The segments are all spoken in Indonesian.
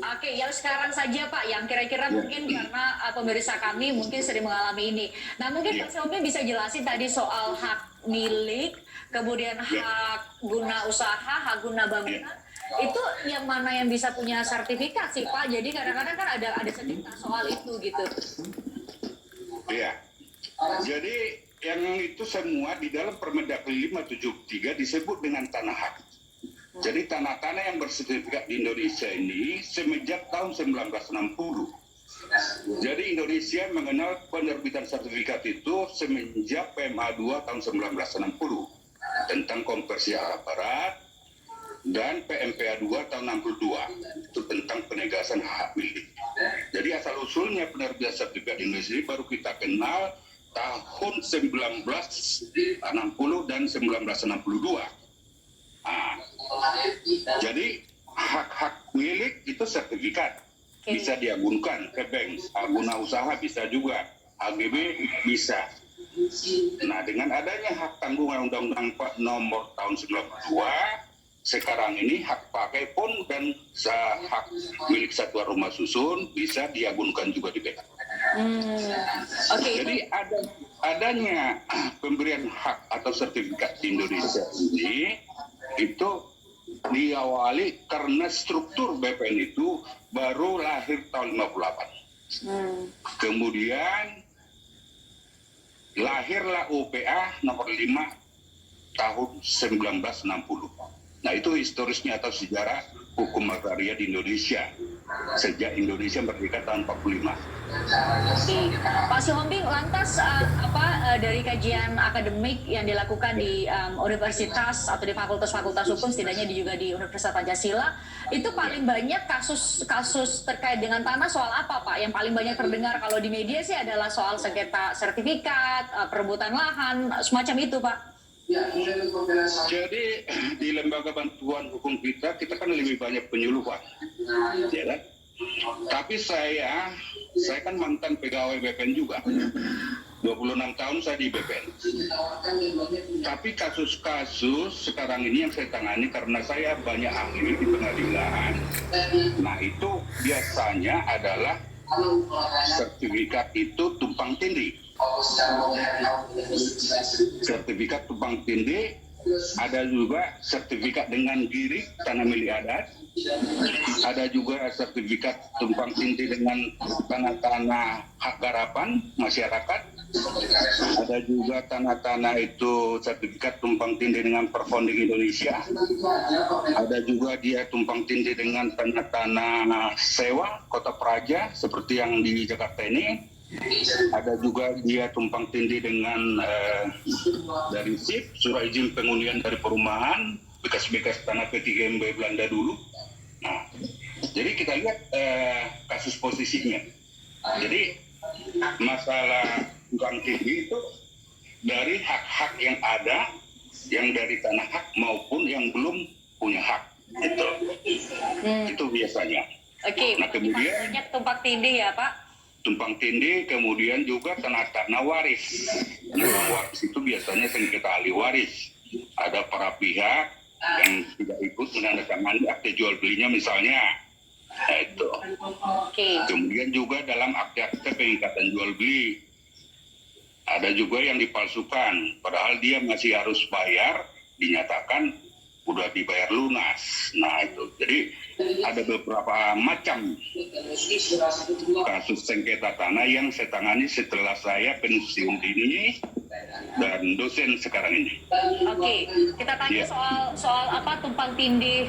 Oke, yang sekarang saja Pak, yang kira-kira mungkin karena pemirsa kami mungkin sering mengalami ini. Nah mungkin Pak Silmi bisa jelasin tadi soal hak milik, kemudian hak guna usaha, hak guna bangunan. Itu yang mana yang bisa punya sertifikat sih Pak? Jadi kadang-kadang kan ada cerita soal itu gitu. Iya. Jadi yang itu semua di dalam Permendagri 573 disebut dengan tanah hak. Jadi tanah-tanah yang bersertifikat di Indonesia ini semenjak tahun 1960. Jadi Indonesia mengenal penerbitan sertifikat itu semenjak PMA 2 tahun 1960 tentang konversi arah barat dan PMPA 2 tahun 62 itu tentang penegasan hak milik. Jadi asal usulnya penerbitan sertifikat di Indonesia ini baru kita kenal tahun 1960 dan 1962. Nah, jadi hak-hak milik itu sertifikat bisa diagunkan ke bank, guna usaha bisa juga, HGB bisa. Nah, dengan adanya hak tanggungan Undang-Undang Nomor tahun 92, sekarang ini hak pakai pun dan hak milik satuan rumah susun bisa diagunkan juga di bank. Jadi adanya pemberian hak atau sertifikat di Indonesia ini itu diawali karena struktur BPN itu baru lahir tahun 58. Kemudian lahirlah UPA nomor 5 tahun 1960. Nah itu historisnya atau sejarah hukum agraria di Indonesia sejak Indonesia merdeka tahun 45. Pak Sihombing, lantas dari kajian akademik yang dilakukan di universitas atau di fakultas-fakultas hukum, setidaknya juga di Universitas Pancasila, itu paling banyak kasus terkait dengan tanah soal apa Pak? Yang paling banyak terdengar kalau di media sih adalah soal sengketa sertifikat, perebutan lahan, semacam itu Pak. Jadi di lembaga bantuan hukum kita kan lebih banyak penyuluhan, ya kan? Tapi saya kan mantan pegawai BPN juga. 26 tahun saya di BPN. Tapi kasus-kasus sekarang ini yang saya tangani karena saya banyak ahli di pengadilan. Nah itu biasanya adalah sertifikat itu tumpang tindih. Sertifikat tumpang tindih, ada juga sertifikat dengan girik tanah milik adat, ada juga sertifikat tumpang tindih dengan tanah-tanah hak garapan masyarakat, ada juga tanah-tanah itu sertifikat tumpang tindih dengan Perfounding Indonesia, ada juga dia tumpang tindih dengan tanah-tanah sewa kota Praja seperti yang di Jakarta ini. Ada juga dia tumpang tindih dengan dari SIP, surat izin penghunian dari perumahan, bekas-bekas tanah P3MB Belanda dulu. Nah, jadi kita lihat kasus posisinya. Jadi masalah tumpang tindih itu dari hak-hak yang ada, yang dari tanah hak maupun yang belum punya hak. Itu biasanya. Oke, nah kemudian banyak tumpang tindih ya Pak? Tumpang tindih, kemudian juga tanah-tanah waris. Tanah waris itu biasanya sengketa ahli waris. Ada para pihak yang tidak ikut menandatangani akte jual belinya misalnya. Nah, itu. Kemudian juga dalam akte-akte pengikatan jual beli. Ada juga yang dipalsukan, padahal dia masih harus bayar, dinyatakan udah dibayar lunas. Nah itu, jadi ada beberapa macam kasus sengketa tanah yang saya tangani setelah saya pensiun dini dan dosen sekarang ini. Oke, kita tanya soal apa tumpang tindih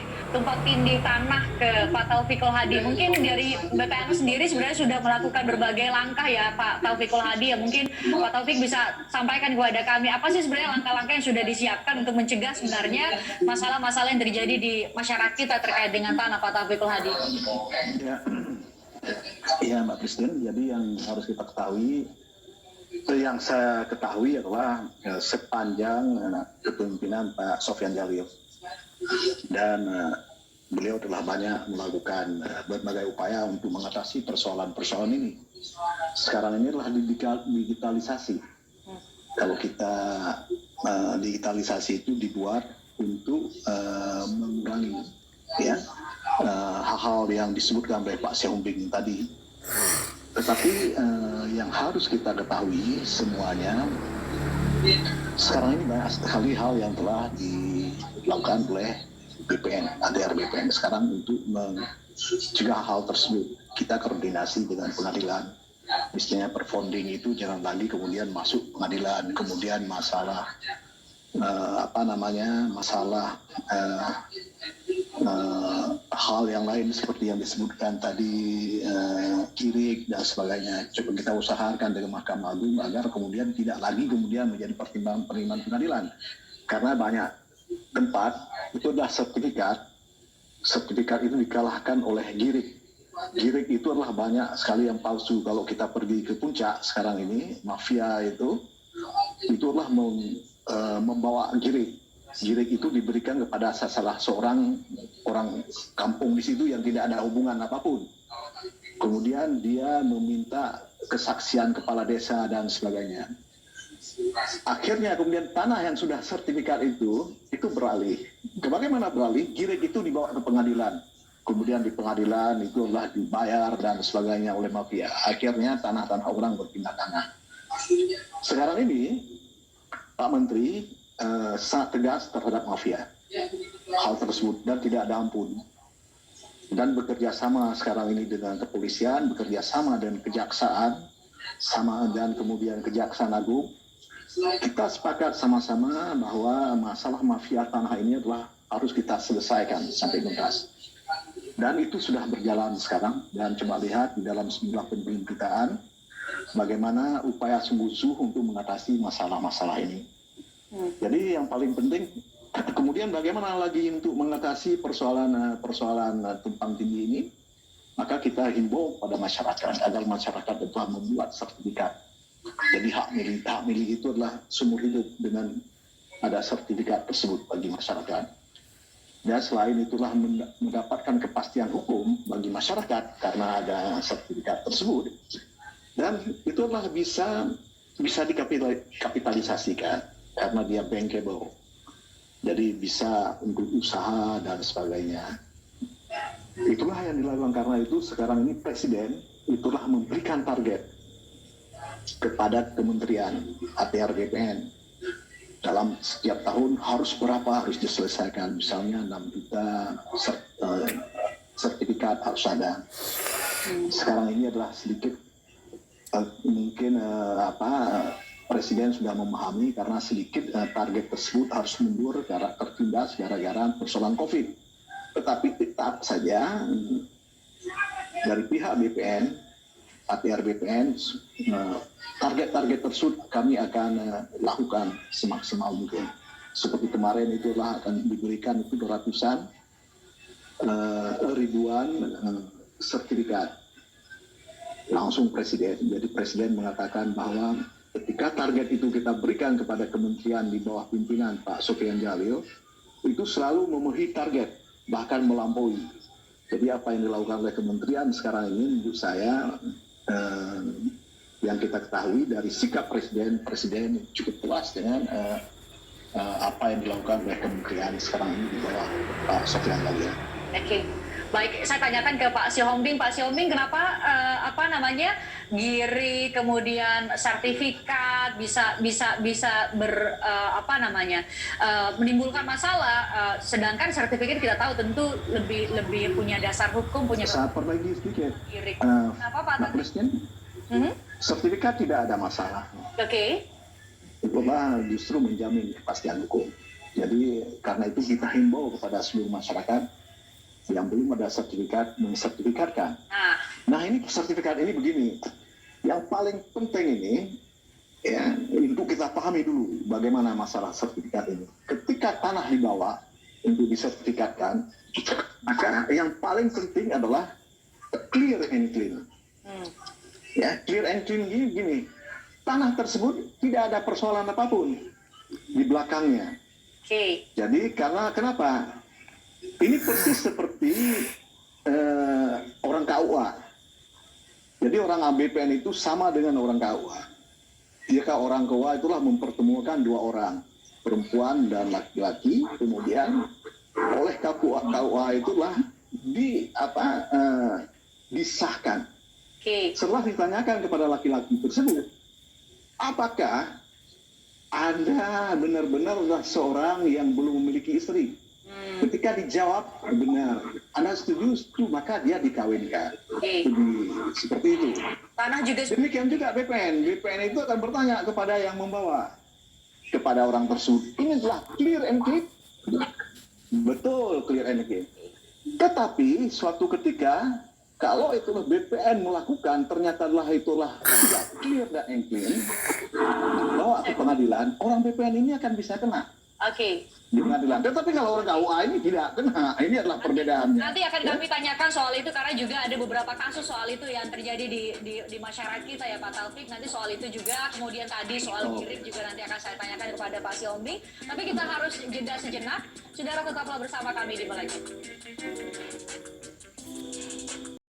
tanah ke Pak Taufikul Hadi. Mungkin dari BPN sendiri sebenarnya sudah melakukan berbagai langkah ya Pak Taufikul Hadi. Ya mungkin Pak Taufik bisa sampaikan kepada kami apa sih sebenarnya langkah-langkah yang sudah disiapkan untuk mencegah sebenarnya masalah-masalah yang terjadi di masyarakat kita terkait dengan tanah Pak Taufikul Hadi. Ya Mbak Christine, jadi yang harus kita ketahui, yang saya ketahui adalah sepanjang kepemimpinan Pak Sofyan Jalil, dan beliau telah banyak melakukan berbagai upaya untuk mengatasi persoalan-persoalan ini. Sekarang ini adalah digitalisasi. Kalau kita digitalisasi itu dibuat untuk mengurangi hal-hal yang disebutkan oleh Pak Seombing tadi. Tetapi yang harus kita ketahui semuanya, sekarang ini banyak sekali hal yang telah dilakukan oleh BPN, ADR BPN sekarang untuk mencegah hal tersebut. Kita koordinasi dengan pengadilan. Misalnya performing itu jangan lagi kemudian masuk pengadilan, kemudian masalah hal yang lain seperti yang disebutkan tadi, kirik dan sebagainya. Coba kita usahakan dengan Mahkamah Agung agar kemudian tidak lagi kemudian menjadi pertimbangan pengadilan. Karena banyak tempat itu adalah sertifikat itu dikalahkan oleh girik. Girik itu adalah banyak sekali yang palsu. Kalau kita pergi ke puncak sekarang ini, mafia itu adalah membawa girik. Girik itu diberikan kepada salah seorang orang kampung di situ yang tidak ada hubungan apapun. Kemudian dia meminta kesaksian kepala desa dan sebagainya. Akhirnya kemudian tanah yang sudah sertifikat itu beralih. Bagaimana beralih? Girik itu dibawa ke pengadilan. Kemudian di pengadilan itu adalah dibayar dan sebagainya oleh mafia. Akhirnya tanah-tanah orang berpindah tanah. Sekarang ini Pak Menteri sangat tegas terhadap mafia hal tersebut dan tidak ada ampun, dan bekerja sama sekarang ini dengan kepolisian, bekerja sama dengan kejaksaan dan kemudian Kejaksaan Agung. Kita sepakat sama-sama bahwa masalah mafia tanah ini adalah harus kita selesaikan sampai tuntas, dan itu sudah berjalan sekarang. Dan coba lihat di dalam sejumlah pemberitaan bagaimana upaya sungguh-sungguh untuk mengatasi masalah-masalah ini. Jadi yang paling penting kemudian bagaimana lagi untuk mengatasi persoalan tumpang tindih ini, maka kita himbau pada masyarakat agar masyarakat telah membuat sertifikat. Jadi hak milik itu adalah seumur hidup dengan ada sertifikat tersebut bagi masyarakat. Dan selain itulah mendapatkan kepastian hukum bagi masyarakat karena ada sertifikat tersebut. Dan itu adalah bisa dikapitalisasikan karena dia bankable. Jadi bisa untuk usaha dan sebagainya. Itulah yang dilakukan. Karena itu sekarang ini Presiden itulah memberikan target kepada Kementerian ATR BPN. Dalam setiap tahun harus berapa, harus diselesaikan. Misalnya 6 juta sertifikat harus ada. Sekarang ini adalah sedikit mungkin Presiden sudah memahami karena sedikit target tersebut harus mundur karena tertindas gara-gara persoalan COVID. Tetapi tetap saja dari pihak BPN, ATR BPN, target-target tersebut kami akan lakukan semaksimal mungkin. Seperti kemarin itulah akan diberikan itu ratusan ribuan sertifikat langsung Presiden. Jadi Presiden mengatakan bahwa ketika target itu kita berikan kepada kementerian di bawah pimpinan Pak Sofyan Djalil, itu selalu memenuhi target, bahkan melampaui. Jadi apa yang dilakukan oleh kementerian sekarang ini menurut saya yang kita ketahui dari sikap Presiden cukup puas dengan apa yang dilakukan oleh kementerian sekarang ini di bawah Pak Sofyan Djalil. Oke. Baik, saya tanyakan ke Pak Sihombing. Pak Sihombing, kenapa giri kemudian sertifikat bisa menimbulkan masalah, sedangkan sertifikat kita tahu tentu lebih punya dasar hukum, punya. Saya perbaiki sedikit. Kenapa Pak? Presiden, sertifikat tidak ada masalah. Oke. Itulah justru menjamin kepastian hukum. Jadi karena itu kita himbau kepada seluruh masyarakat yang belum ada sertifikat mensertifikatkan. Nah ini sertifikat ini begini, yang paling penting ini ya untuk kita pahami dulu bagaimana masalah sertifikat ini. Ketika tanah dibawa untuk disertifikatkan, maka yang paling penting adalah clear and clean. Ya, clear and clean gini, tanah tersebut tidak ada persoalan apapun di belakangnya. Jadi kenapa? Ini persis seperti orang KUA. Jadi orang ABPN itu sama dengan orang KUA. Jika orang KUA itulah mempertemukan dua orang, perempuan dan laki-laki, kemudian oleh KUA itulah disahkan. Oke. Setelah ditanyakan kepada laki-laki tersebut, apakah Anda benar-benar adalah seorang yang belum memiliki istri? Ketika dijawab benar, Anda setuju, maka dia dikawinkan. Oke. Seperti itu. Tanah juga Demikian juga BPN. BPN itu akan bertanya kepada yang membawa, kepada orang tersebut. Ini adalah clear and clear. Betul, clear and clear. Tetapi suatu ketika, kalau itulah BPN melakukan, ternyata itulah tidak clear dan clean, bawa ke pengadilan, orang BPN ini akan bisa kena. Oke. Di pengadilan. Tetapi kalau orang KUA ini tidak kena. Ini adalah perbedaannya. Nanti akan kami tanyakan soal itu karena juga ada beberapa kasus soal itu yang terjadi di masyarakat kita ya Pak Taufik. Nanti soal itu juga, kemudian tadi soal girik juga nanti akan saya tanyakan kepada Pak Siombing. Tapi kita harus jeda sejenak. Saudara tetaplah bersama kami di Melek.